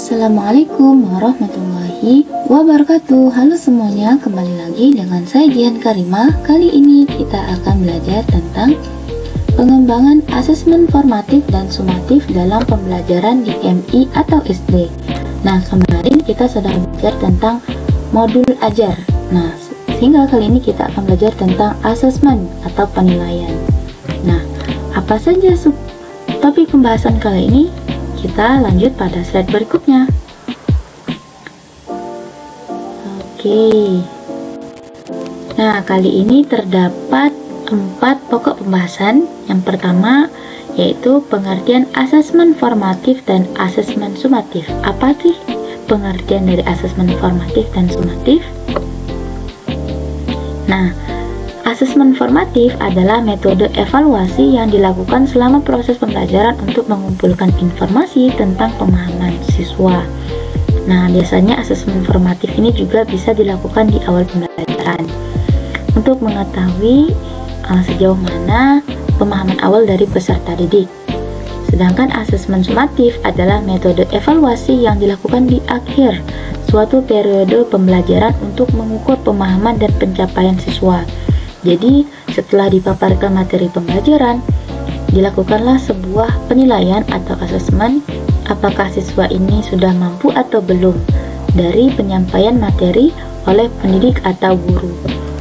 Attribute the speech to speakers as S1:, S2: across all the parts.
S1: Assalamualaikum warahmatullahi wabarakatuh. Halo semuanya, kembali lagi dengan saya Jihan Karimah. Kali ini kita akan belajar tentang pengembangan asesmen formatif dan sumatif dalam pembelajaran di MI atau SD. Nah, kemarin kita sudah belajar tentang modul ajar. Nah, sehingga kali ini kita akan belajar tentang asesmen atau penilaian. Nah, apa saja topik pembahasan kali ini? Kita lanjut pada slide berikutnya. Oke. Nah, kali ini terdapat 4 pokok pembahasan. Yang pertama yaitu pengertian asesmen formatif dan asesmen sumatif. Apa sih pengertian dari asesmen formatif dan sumatif? Nah, asesmen formatif adalah metode evaluasi yang dilakukan selama proses pembelajaran untuk mengumpulkan informasi tentang pemahaman siswa. Nah, biasanya asesmen formatif ini juga bisa dilakukan di awal pembelajaran untuk mengetahui sejauh mana pemahaman awal dari peserta didik. Sedangkan asesmen sumatif adalah metode evaluasi yang dilakukan di akhir suatu periode pembelajaran untuk mengukur pemahaman dan pencapaian siswa. Jadi, setelah dipaparkan materi pembelajaran, dilakukanlah sebuah penilaian atau asesmen apakah siswa ini sudah mampu atau belum dari penyampaian materi oleh pendidik atau guru.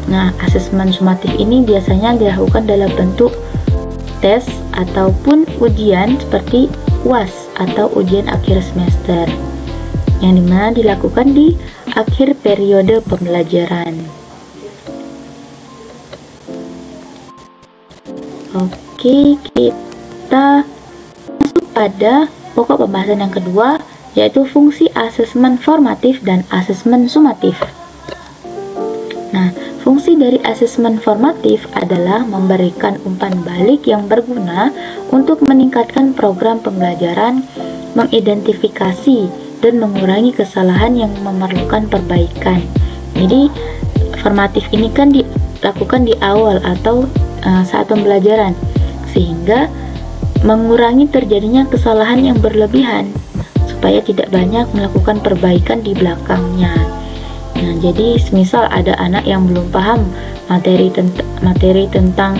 S1: Nah, asesmen sumatif ini biasanya dilakukan dalam bentuk tes ataupun ujian seperti UAS atau ujian akhir semester, yang dimana dilakukan di akhir periode pembelajaran. Oke, kita masuk pada pokok pembahasan yang kedua, yaitu fungsi asesmen formatif dan asesmen sumatif. Nah, fungsi dari asesmen formatif adalah memberikan umpan balik yang berguna untuk meningkatkan program pembelajaran, mengidentifikasi dan mengurangi kesalahan yang memerlukan perbaikan. Jadi, formatif ini kan dilakukan di awal atau saat pembelajaran, sehingga mengurangi terjadinya kesalahan yang berlebihan supaya tidak banyak melakukan perbaikan di belakangnya. Nah, jadi semisal ada anak yang belum paham materi tentang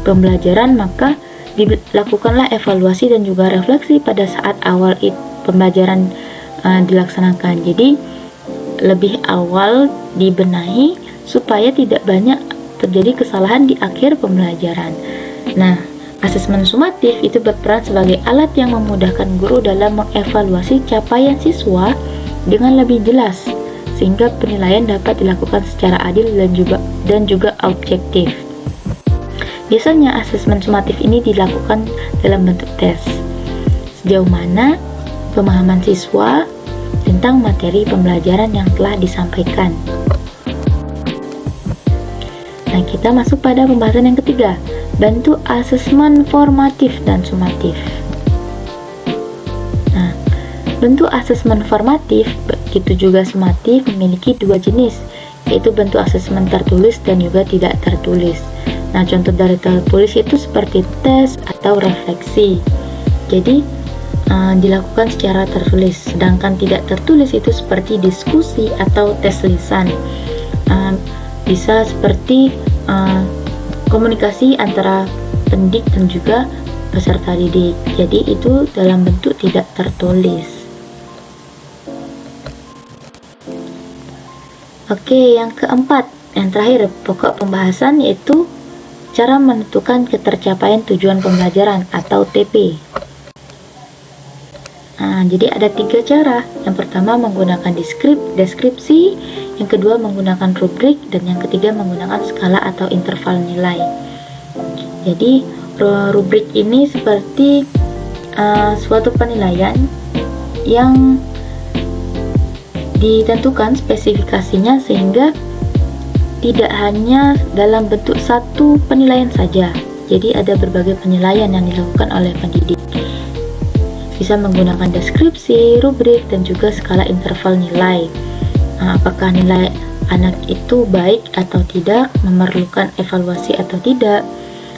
S1: pembelajaran, maka dilakukanlah evaluasi dan juga refleksi pada saat awal pembelajaran dilaksanakan. Jadi lebih awal dibenahi supaya tidak banyak terjadi kesalahan di akhir pembelajaran. Nah, asesmen sumatif itu berperan sebagai alat yang memudahkan guru dalam mengevaluasi capaian siswa dengan lebih jelas, sehingga penilaian dapat dilakukan secara adil dan juga objektif. Biasanya asesmen sumatif ini dilakukan dalam bentuk tes. Sejauh mana pemahaman siswa tentang materi pembelajaran yang telah disampaikan. Nah, kita masuk pada pembahasan yang ketiga, bentuk asesmen formatif dan sumatif. Nah, bentuk asesmen formatif, begitu juga sumatif, memiliki 2 jenis, yaitu bentuk asesmen tertulis dan juga tidak tertulis. Nah, contoh dari tertulis itu seperti tes atau refleksi. Jadi, dilakukan secara tertulis, sedangkan tidak tertulis itu seperti diskusi atau tes lisan. Bisa seperti komunikasi antara pendidik dan juga peserta didik. Jadi itu dalam bentuk tidak tertulis. Oke, yang keempat, yang terakhir pokok pembahasan yaitu cara menentukan ketercapaian tujuan pembelajaran atau TP. Nah, jadi ada 3 cara. Yang pertama menggunakan deskripsi, yang kedua menggunakan rubrik, dan yang ketiga menggunakan skala atau interval nilai. Jadi rubrik ini seperti suatu penilaian yang ditentukan spesifikasinya sehingga tidak hanya dalam bentuk satu penilaian saja. Jadi ada berbagai penilaian yang dilakukan oleh pendidik. Bisa menggunakan deskripsi, rubrik, dan juga skala interval nilai. Nah, apakah nilai anak itu baik atau tidak, memerlukan evaluasi atau tidak.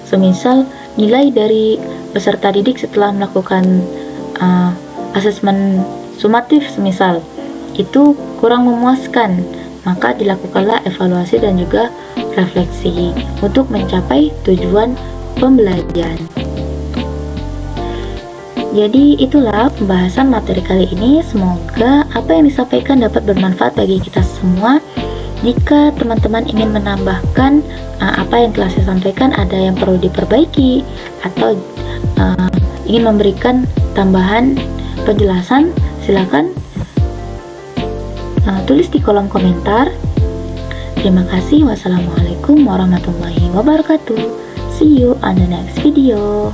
S1: Semisal nilai dari peserta didik setelah melakukan asesmen sumatif semisal itu kurang memuaskan, maka dilakukanlah evaluasi dan juga refleksi untuk mencapai tujuan pembelajaran. Jadi itulah pembahasan materi kali ini. Semoga apa yang disampaikan dapat bermanfaat bagi kita semua. Jika teman-teman ingin menambahkan apa yang telah saya sampaikan, ada yang perlu diperbaiki atau ingin memberikan tambahan penjelasan, silakan tulis di kolom komentar. Terima kasih. Wassalamualaikum warahmatullahi wabarakatuh. See you on the next video.